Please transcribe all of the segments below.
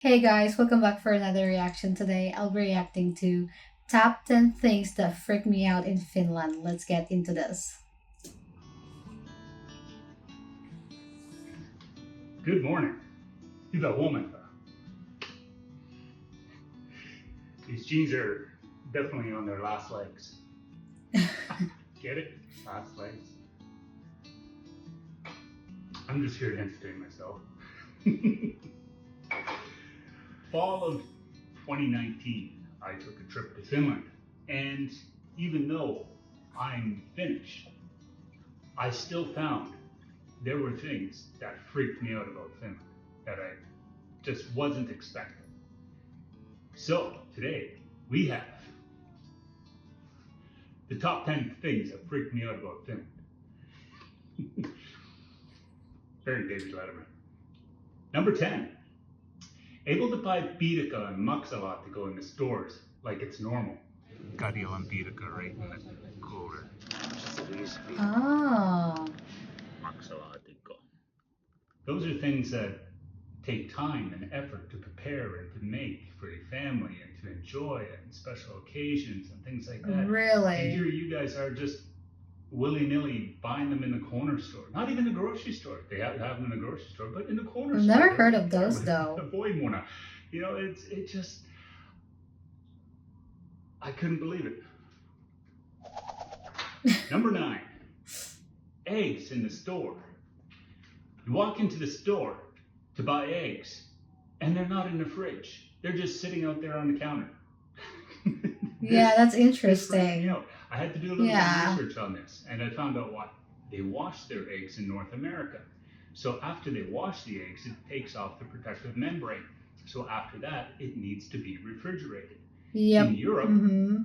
Hey guys, welcome back for another reaction. Today I'll be reacting to top 10 things that freak me out in Finland. Let's get into this. Good morning. Hyvää huomenta. These jeans are definitely on their last legs. Get it? Last legs. I'm just here to entertain myself. Fall of 2019, I took a trip to Finland. And even though I'm Finnish, I still found there were things that freaked me out about Finland that I just wasn't expecting. So today we have the top 10 things that freaked me out about Finland. Very David Letterman. Number 10, able to buy Biedeka and Maksalaatikko in the stores like it's normal. Kadila and Biedeka right in the cooler. Oh, Maksalaatikko. Those are things that take time and effort to prepare and to make for your family and to enjoy and special occasions and things like that. And really? here you guys are just willy-nilly buying them in the corner store. Not even the grocery store. They have them in the grocery store, but in the corner I've store. never heard of those though. Avoid one. You know, it just, I couldn't believe it. Number 9, eggs in the store. You walk into the store to buy eggs, and they're not in the fridge. They're just sitting out there on the counter. Yeah, that's You interesting. know, I had to do a little bit Yeah. of research on this, and I found out why. They wash their eggs in North America. So after they wash the eggs, it takes off the protective membrane. So after that, it needs to be refrigerated. Yep. In Europe, Mm-hmm.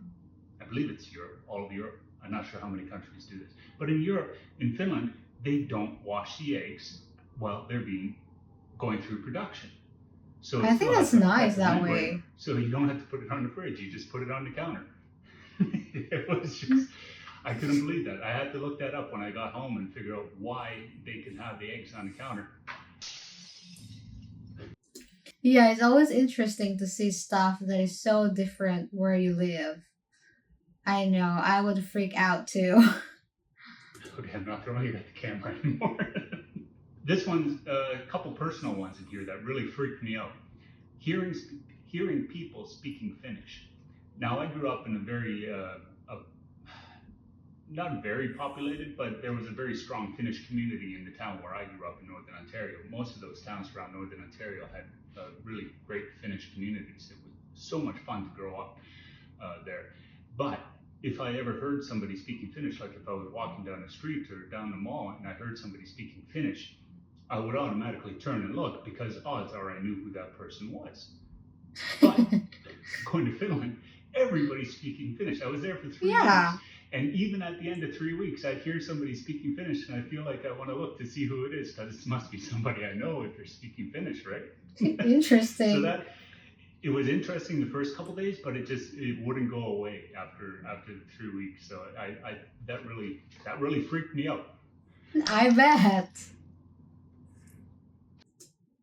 I believe it's Europe, all of Europe. I'm not sure how many countries do this. But in Europe, in Finland, they don't wash the eggs while they're going through production. So I think that's nice that way. So you don't have to put it on the fridge. You just put it on the counter. It was just, I couldn't believe that. I had to look that up when I got home and figure out why they can have the eggs on the counter. Yeah, it's always interesting to see stuff that is so different where you live. I know, I would freak out too. Okay, I'm not throwing it at the camera anymore. This one's a couple personal ones in here that really freaked me out. Hearing people speaking Finnish. Now, I grew up in a very, not very populated, but there was a very strong Finnish community in the town where I grew up in Northern Ontario. Most of those towns around Northern Ontario had really great Finnish communities. It was so much fun to grow up there. But if I ever heard somebody speaking Finnish, like if I was walking down the street or down the mall and I heard somebody speaking Finnish, I would automatically turn and look because odds are I knew who that person was. But going to Finland, everybody's speaking Finnish. I was there for 3 Yeah. weeks. And even at the end of 3 weeks, I'd hear somebody speaking Finnish and I feel like I want to look to see who it is because it must be somebody I know if they're speaking Finnish, right? Interesting. So it was interesting the first couple days, but it wouldn't go away after the 3 weeks. So that really freaked me out. I bet.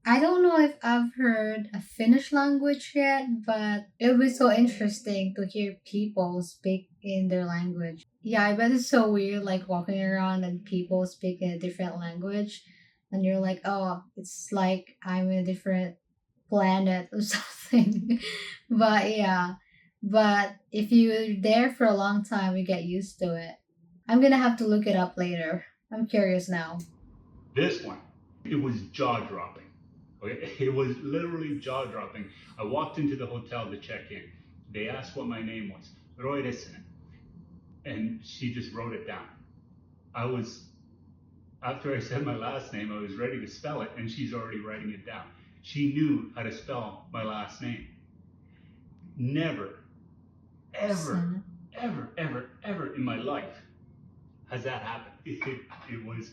I don't know if I've heard a Finnish language yet, but it would be so interesting to hear people speak in their language. Yeah, I bet it's so weird, like walking around and people speak in a different language, and you're like, oh, it's like I'm in a different planet or something. But yeah, but if you're there for a long time, you get used to it. I'm gonna have to look it up later. I'm curious now. This one, it was jaw dropping. Okay, it was literally jaw dropping. I walked into the hotel to check in. They asked what my name was, Roy Rissinen, and she just wrote it down. After I said my last name, I was ready to spell it, and she's already writing it down. She knew how to spell my last name. Never, ever, ever, ever, ever in my life has that happened. It was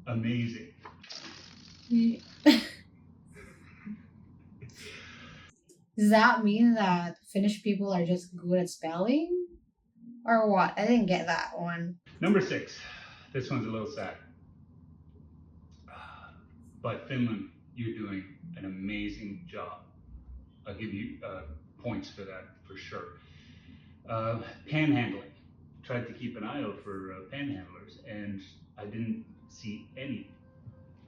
amazing. Does that mean that Finnish people are just good at spelling? Or what? I didn't get that one. Number 6. This one's a little sad. But Finland, you're doing an amazing job. I'll give you points for that for sure. Panhandling. Tried to keep an eye out for panhandlers, and I didn't see any.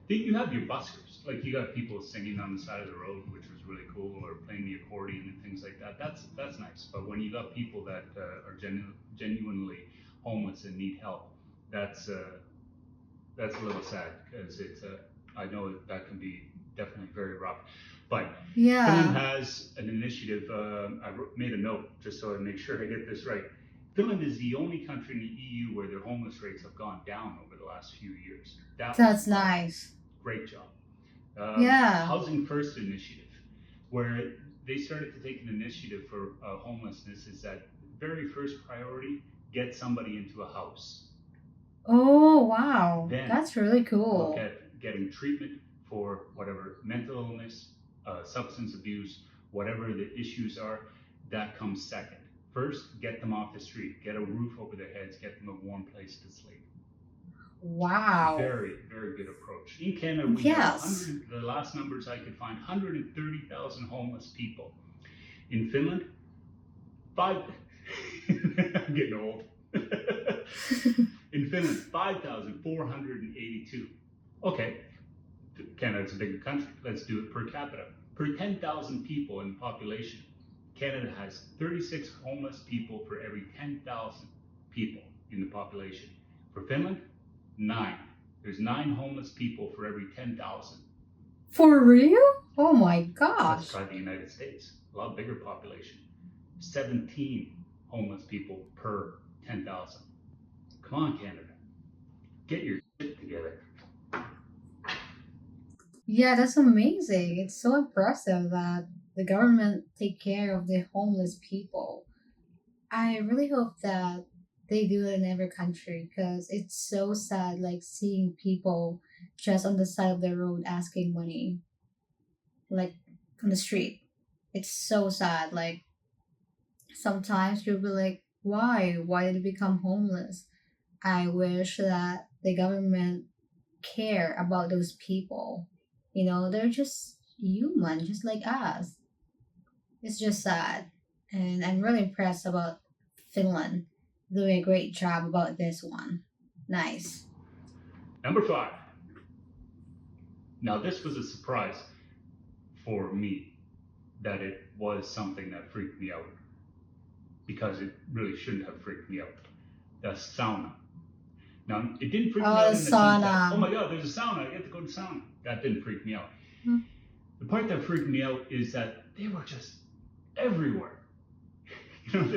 You have your buskers, like you got people singing on the side of the road, which was really cool, or playing the accordion and things like that. That's nice. But when you got people that are genuinely homeless and need help, that's that's a little sad because it's I know that can be definitely very rough. But Finland Yeah. has an initiative. Made a note just so I make sure I get this right. Finland is the only country in the EU where their homeless rates have gone down over the last few years. That was That's nice. great job. Yeah. Housing First initiative, where they started to take an initiative for homelessness, is that very first priority, get somebody into a house. Oh, wow. Then That's really look cool. at getting treatment for whatever mental illness, substance abuse, whatever the issues are. That comes second. First, get them off the street, get a roof over their heads, get them a warm place to sleep. Wow. Very, very good approach. In Canada, we have Yes. the last numbers I could find, 130,000 homeless people. In Finland, five, I'm getting old. In Finland, 5,482. Okay, Canada's a bigger country. Let's do it per capita. Per 10,000 people in population, Canada has 36 homeless people for every 10,000 people in the population. For Finland, 9. There's 9 homeless people for every 10,000. For real? Oh my Let's gosh. try the United States, a lot bigger population. 17 homeless people per 10,000. Come on, Canada, get your shit together. Yeah, that's amazing. It's so impressive that the government take care of the homeless people. I really hope that they do it in every country because it's so sad, like seeing people just on the side of the road asking money, like on the street. It's so sad. Like sometimes you'll be like, why? Why did they become homeless? I wish that the government care about those people. You know, they're just human, just like us. It's just sad. And I'm really impressed about Finland doing a great job about this one. Nice. Number 5. Now, this was a surprise for me that it was something that freaked me out because it really shouldn't have freaked me out. The sauna. Now, it didn't freak me Oh, out the in the sense that, oh sauna. my God, there's a sauna, I get to go to sauna. That didn't freak me out. Hmm. The part that freaked me out is that they were just everywhere. You know,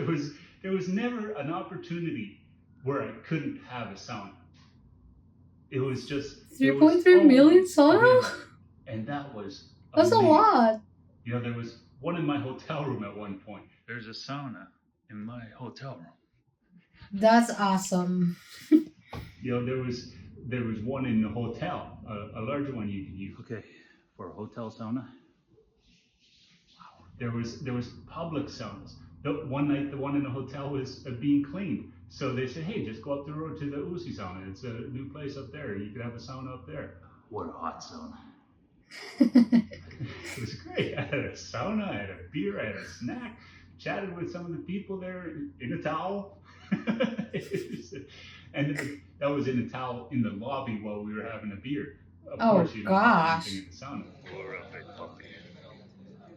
there was never an opportunity where I couldn't have a sauna. It was 3.3 million always sauna? available. And that was That's a amazing. lot. You know, there was one in my hotel room at one point. There's a sauna in my hotel room. That's awesome. You know, there was one in the hotel, a larger one you could use. Okay, for a hotel sauna. There was public saunas. One night, the one in the hotel was being cleaned, so they said, "Hey, just go up the road to the Uzi sauna. It's a new place up there. You could have a sauna up there." What a hot sauna! It was great. I had a sauna, I had a beer, I had a snack, chatted with some of the people there in a towel. And that was in a towel in the lobby while we were having a beer. Of Oh course, you don't have anything gosh. in the sauna. Or a big puppy.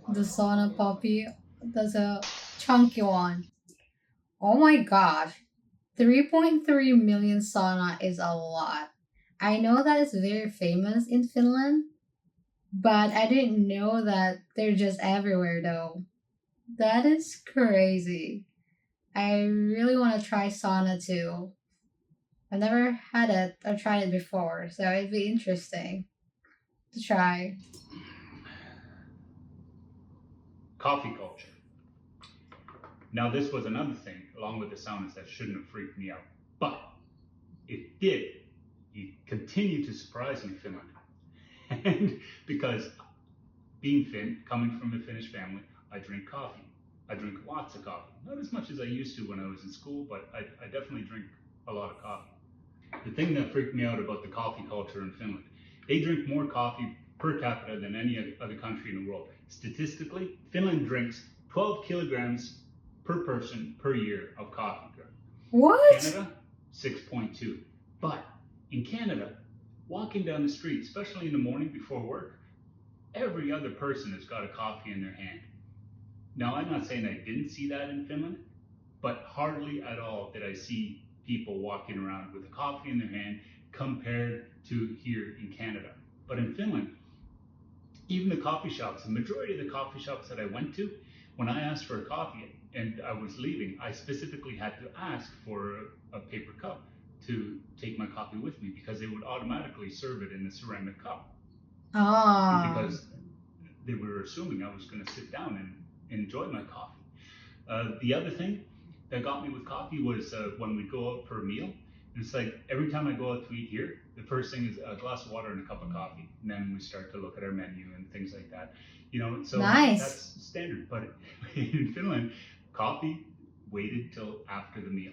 The sauna puppy. That's a chunky one. Oh my gosh. 3.3 million sauna is a lot. I know that it's very famous in Finland, but I didn't know that they're just everywhere though. That is crazy. I really want to try sauna too. I've never had it or tried it before, so it'd be interesting to try. Coffee culture. Now, this was another thing, along with the saunas, that shouldn't have freaked me out. But it did. It continued to surprise me, Finland. And because being Finn, coming from a Finnish family, I drink coffee. I drink lots of coffee. Not as much as I used to when I was in school, but I definitely drink a lot of coffee. The thing that freaked me out about the coffee culture in Finland, they drink more coffee per capita than any other country in the world. Statistically, Finland drinks 12 kilograms per person per year of coffee. What? Canada, 6.2. But in Canada, walking down the street, especially in the morning before work, every other person has got a coffee in their hand. Now, I'm not saying I didn't see that in Finland, but hardly at all did I see people walking around with a coffee in their hand compared to here in Canada. But in Finland, even the coffee shops, the majority of the coffee shops that I went to, when I asked for a coffee and I was leaving, I specifically had to ask for a paper cup to take my coffee with me because they would automatically serve it in a ceramic cup. And Ah, because they were assuming I was going to sit down and enjoy my coffee. The other thing that got me with coffee was when we go out for a meal. It's like every time I go out to eat here, the first thing is a glass of water and a cup of coffee. And then we start to look at our menu and things like that. So nice. that's standard. But in Finland, coffee waited till after the meal.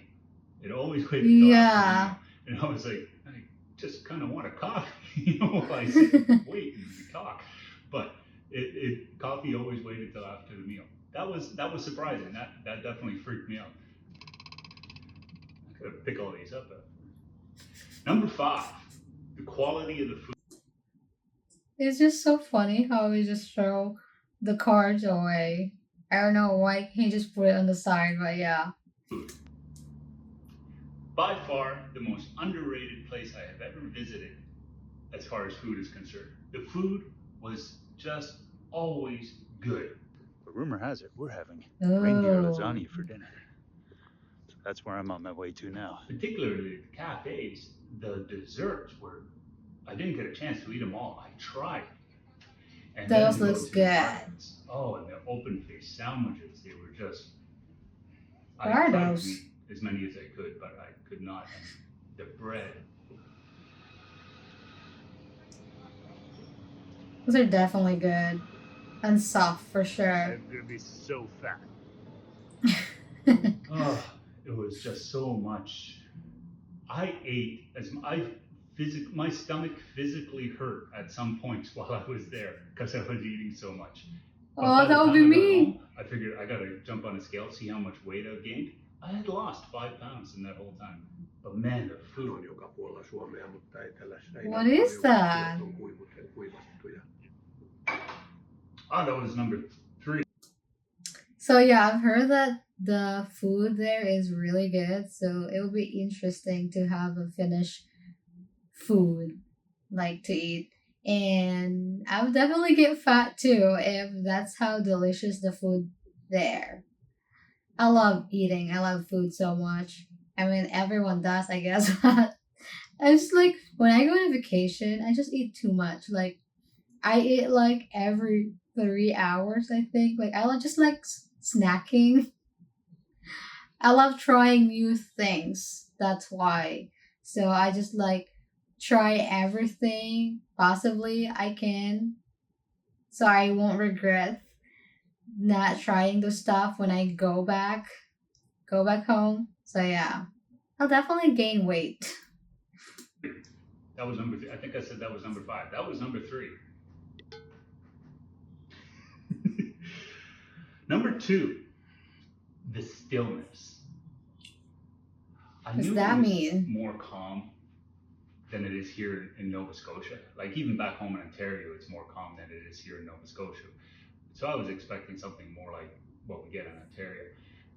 It always waited till after the Yeah. meal. And I was like, I just kind of want a coffee, while I sit and wait and we talk. But coffee always waited till after the meal. That was surprising. That definitely freaked me out. I gotta pick all these up. Number 5, the quality of the food. It's just so funny how we just throw the cards away. I don't know why can't you just put it on the side, but yeah. By far, the most underrated place I have ever visited as far as food is concerned. The food was just always good. But rumor has it we're having reindeer Oh, lasagna for dinner. So that's where I'm on my way to now. Particularly the cafes, the desserts were. I didn't get a chance to eat them all. I tried. And then those to go looks to the good. markets. Oh, and the open faced sandwiches, they were just. What I are tried to those? eat as many as I could, but I could not. And the bread. Those are definitely good and soft for sure. I'm gonna be so fat. Oh, it was just so much. I ate as my stomach physically hurt at some points while I was there because I was eating so much. But Oh, by the that would be time I got me. home, I figured I gotta jump on a scale, see how much weight I've gained. I had lost 5 pounds in that whole time. But man, the food. On joka puolella Suomea, mutta etelässä ei What näin is paljon, kun that? suot on kuivattuja. Oh, that was number 3. So yeah, I've heard that the food there is really good. So it would be interesting to have a Finnish food like to eat. And I would definitely get fat too if that's how delicious the food there. I love eating. I love food so much. I mean, everyone does, I guess. But I just like when I go on vacation, I just eat too much. Like I eat like every 3 hours. I think. Like I just like snacking. I love trying new things. That's why. So I just like try everything possibly I can, so I won't regret not trying the stuff when I go back home. So yeah, I'll definitely gain weight. That was number 3. I think I said that was number 5. That was number 3. Number 2, the stillness. I What does knew it that was mean? more calm than it is here in Nova Scotia. Like even back home in Ontario, it's more calm than it is here in Nova Scotia. So I was expecting something more like what we get in Ontario.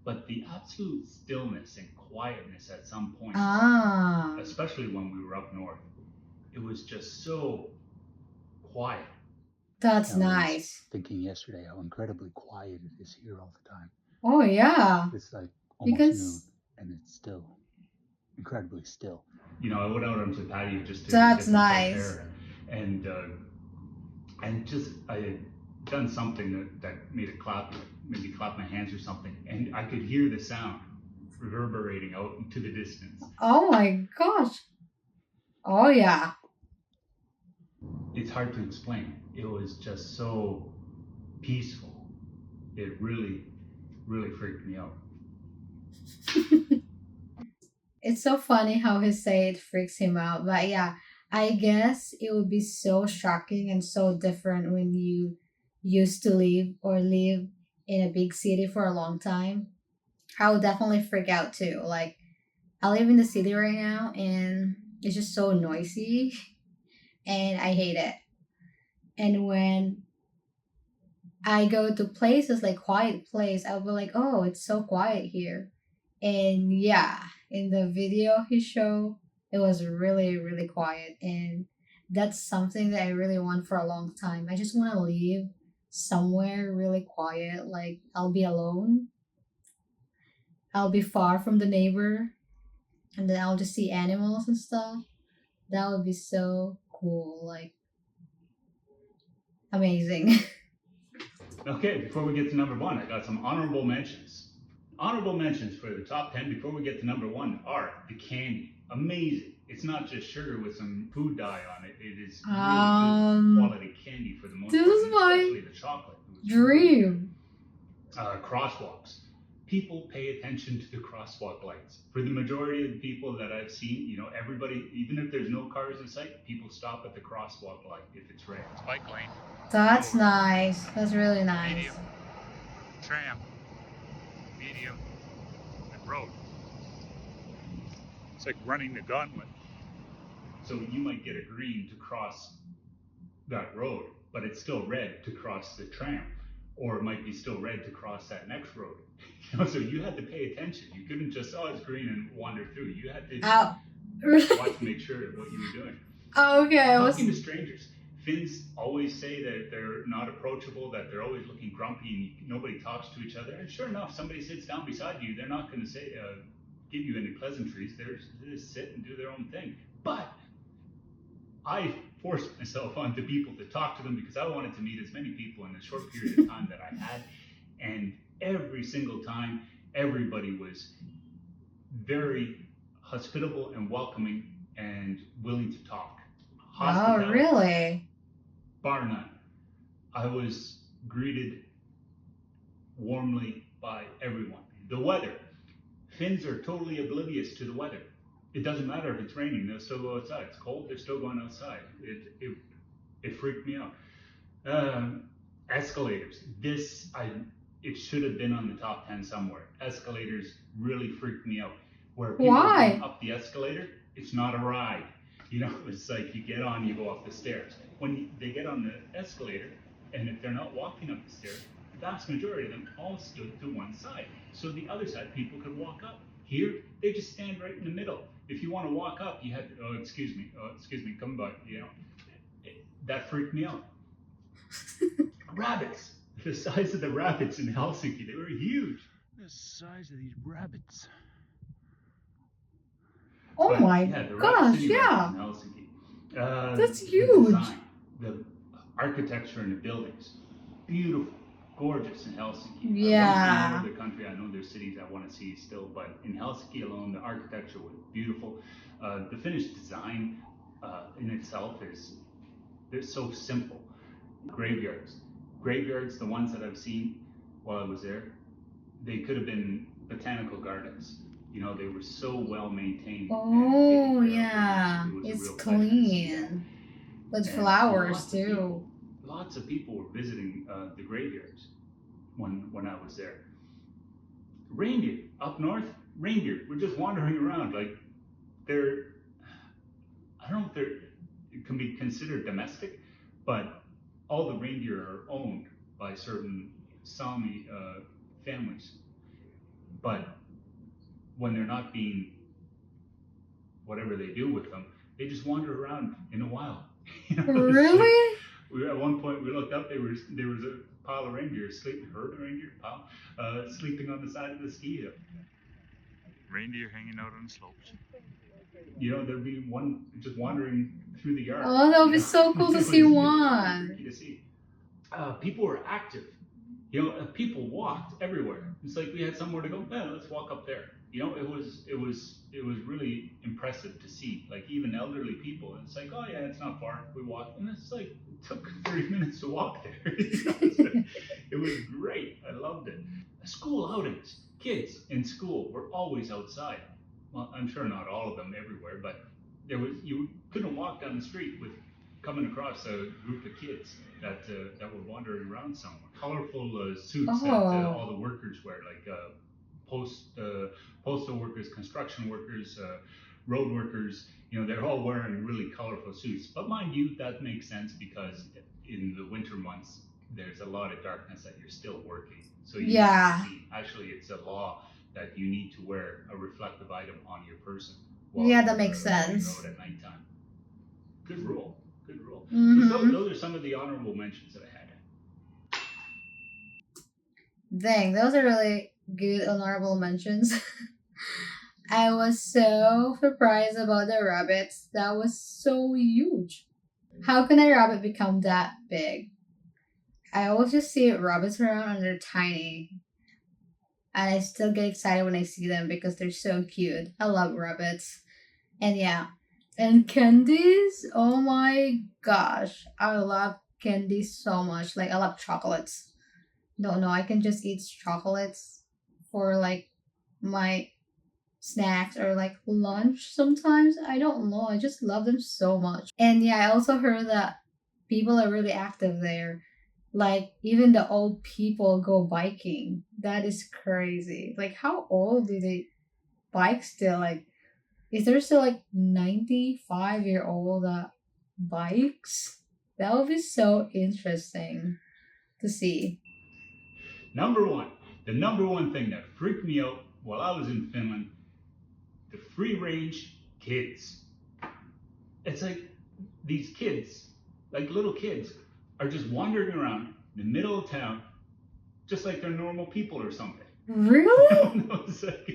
But the absolute stillness and quietness at some points, Ah, especially when we were up north, it was just so quiet. that's I was nice. thinking yesterday how incredibly quiet it is here all the time. Oh yeah, It's like almost noon because and it's still incredibly still. I went out onto the patio just to get that's some fresh nice. air, and just I had done something that made it maybe clap my hands or something, and I could hear the sound reverberating out into the distance. Oh my gosh. Oh yeah. It's hard to explain. It was just so peaceful. It really, really freaked me out. It's so funny how he say it freaks him out, but yeah, I guess it would be so shocking and so different when you used to live in a big city for a long time. I would definitely freak out too. Like, I live in the city right now and it's just so noisy and I hate it. And when I go to places like quiet place, I'll be like, oh, it's so quiet here. And yeah, in the video he showed, it was really, really quiet. And that's something that I really want for a long time. I just want to live somewhere really quiet. Like, I'll be alone, I'll be far from the neighbor, and then I'll just see animals and stuff. That would be so cool. Like, amazing. Okay, before we get to number one, I got some honorable mentions. Honorable mentions for the top 10 before we get to number one are the candy. Amazing. It's not just sugar with some food dye on it. It is really good um, quality candy for the most this part, is and my especially the chocolate. It was really good. dream. Crosswalks. People pay attention to the crosswalk lights. For the majority of the people that I've seen, everybody, even if there's no cars in sight, people stop at the crosswalk light if it's red. Bike lane, That's slower, nice. That's really medium, nice. tram, medium, and road. It's like running the gauntlet. So you might get a green to cross that road, but it's still red to cross the tram, or it might be still red to cross that next road. So you had to pay attention. You couldn't just, oh, it's green and wander through. You had to Oh, watch to make sure what you were doing. okay. I was. Talking to strangers. Finns always say that they're not approachable, that they're always looking grumpy, and nobody talks to each other. And sure enough, somebody sits down beside you. They're not going to say, give you any pleasantries. They just sit and do their own thing. But I forced myself onto people to talk to them because I wanted to meet as many people in a short period of time that I had. And every single time, everybody was very hospitable and welcoming and willing to talk. Oh, Hospitality, really? bar none. I was greeted warmly by everyone. The weather. Finns are totally oblivious to the weather. It doesn't matter if it's raining, they'll still go outside. It's cold, they're still going outside. It freaked me out. Escalators. It should have been on the top 10 somewhere. Escalators really freaked me out. Where people are going Why? up the escalator, it's not a ride. It's like you get on, you go up the stairs. When they get on the escalator, and if they're not walking up the stairs, the vast majority of them all stood to one side. So the other side, people could walk up. Here, they just stand right in the middle. If you want to walk up, you have to, oh, excuse me, come by, that freaked me out. Rabbits. The size of the rabbits in Helsinki, they were huge. The size of these rabbits. Oh But my yeah, the gosh, city rabbits yeah. in Helsinki. That's The huge. design, the architecture in the buildings, beautiful, gorgeous in Helsinki. I want to see more of Yeah. the country. I know there's cities I want to see still, but in Helsinki alone, the architecture was beautiful. The Finnish design in itself is they're so simple. Graveyards. Graveyards, the ones that I've seen while I was there, they could have been botanical gardens. They were so well maintained and taken Oh, care of. yeah. It was a It's real pleasure to see that. clean. With And flowers, too. lots of people were visiting the graveyards when I was there. Reindeer up north, reindeer. We're just wandering around like they're. I don't know if they're it can be considered domestic, but all the reindeer are owned by certain Sami families. But when they're not being whatever they do with them, they just wander around in the wild. It's like Really? at one point we looked up. There was a pile of reindeer sleeping, herd of reindeer pile, sleeping on the side of the ski hill. Reindeer hanging out on the slopes. There'd be one just wandering through the yard. Oh, that would be so cool to see It was really one. freaky to see. People were active. People walked everywhere. It's like we had somewhere to go. Let's walk up there. It was really impressive to see. Like even elderly people. It's like, oh yeah, it's not far. We walked, and it's like it took 30 minutes to walk there. It was great. I loved it. School outings. Kids in school were always outside. Well, I'm sure not all of them everywhere, but you couldn't walk down the street with coming across a group of kids that were wandering around somewhere. Colorful suits that Oh, all the workers wear, like postal workers, construction workers, road workers. They're all wearing really colorful suits. But mind you, that makes sense because in the winter months there's a lot of darkness that you're still working. So you need to yeah. see. Actually, it's a law that you need to wear a reflective item on your person while Yeah, that you're makes on the sense. road at nighttime. Good rule. Good rule. So Mm-hmm. those are some of the honorable mentions that I had. Dang, those are really good honorable mentions. I was so surprised about the rabbits. That was so huge. How can a rabbit become that big? I always just see rabbits around and they're tiny. And I still get excited when I see them because they're so cute. I love rabbits. And yeah. And candies? Oh my gosh. I love candies so much. Like, I love chocolates. Don't know. I can just eat chocolates for like my snacks or like lunch sometimes. I don't know. I just love them so much. And yeah, I also heard that people are really active there. Like even the old people go biking. That is crazy. Like how old do they bike still? Like is there still like 95-year-old that bikes? That would be so interesting to see. Number one, the number one thing that freaked me out while I was in Finland, the free range kids. It's like these kids, like little kids, are just wandering around in the middle of town, just like they're normal people or something. No, Really? no, it's like,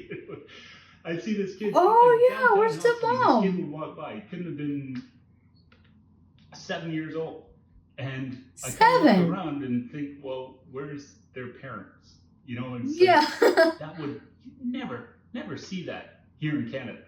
I'd see this kid like Oh yeah, downtown where's the Helsinki. This kid would mom? walk by. He couldn't have been 7 years old, and I kind of look 7. around and think, well, where's their parents? It's like Yeah. that would never see that here in Canada.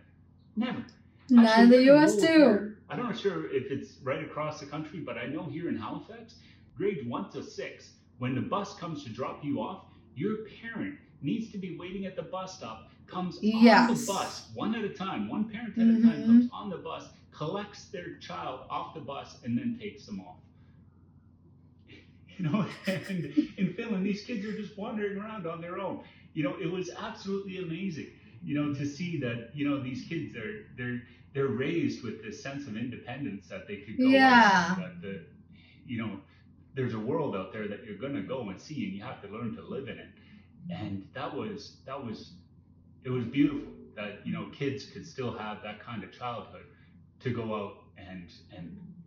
Never. Not Actually, in the there's a US rule too. here. I'm not sure if it's right across the country, but I know here in Halifax, grades 1 to 6, when the bus comes to drop you off, your parent needs to be waiting at the bus stop, comes on the Yes. bus one at a time, one parent at a time Mm-hmm. comes on the bus, collects their child off the bus, and then takes them off. And in Finland, these kids are just wandering around on their own. It was absolutely amazing, to see that, these kids they're raised with this sense of independence that they could go out and Yeah. that you know, there's a world out there that you're gonna go and see and you have to learn to live in it. And that was it was beautiful that, kids could still have that kind of childhood to go out and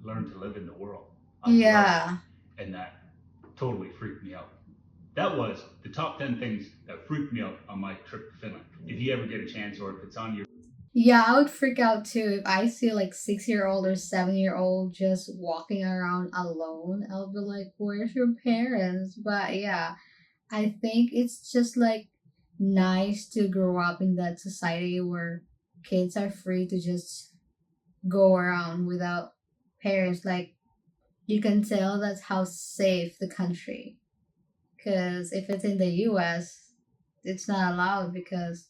learn to live in the world. I love that. Yeah. And that totally freaked me out. That was the top 10 things that freaked me out on my trip to Finland. If you ever get a chance or if it's on your. Yeah, I would freak out too if I see like 6-year-old or 7-year-old just walking around alone. I'll be like, where's your parents? But yeah, I think it's just like nice to grow up in that society where kids are free to just go around without parents. Like you can tell that's how safe the country. Because if it's in the US, it's not allowed because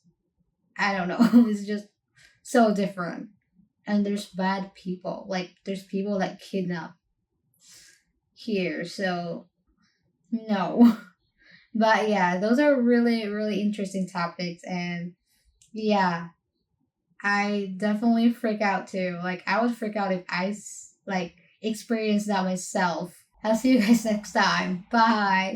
I don't know. It's just so different. And there's bad people. Like there's people that kidnap here. So no. But yeah, those are really, really interesting topics. And yeah, I definitely freak out too. Like I would freak out if like experienced that myself. I'll see you guys next time. Bye.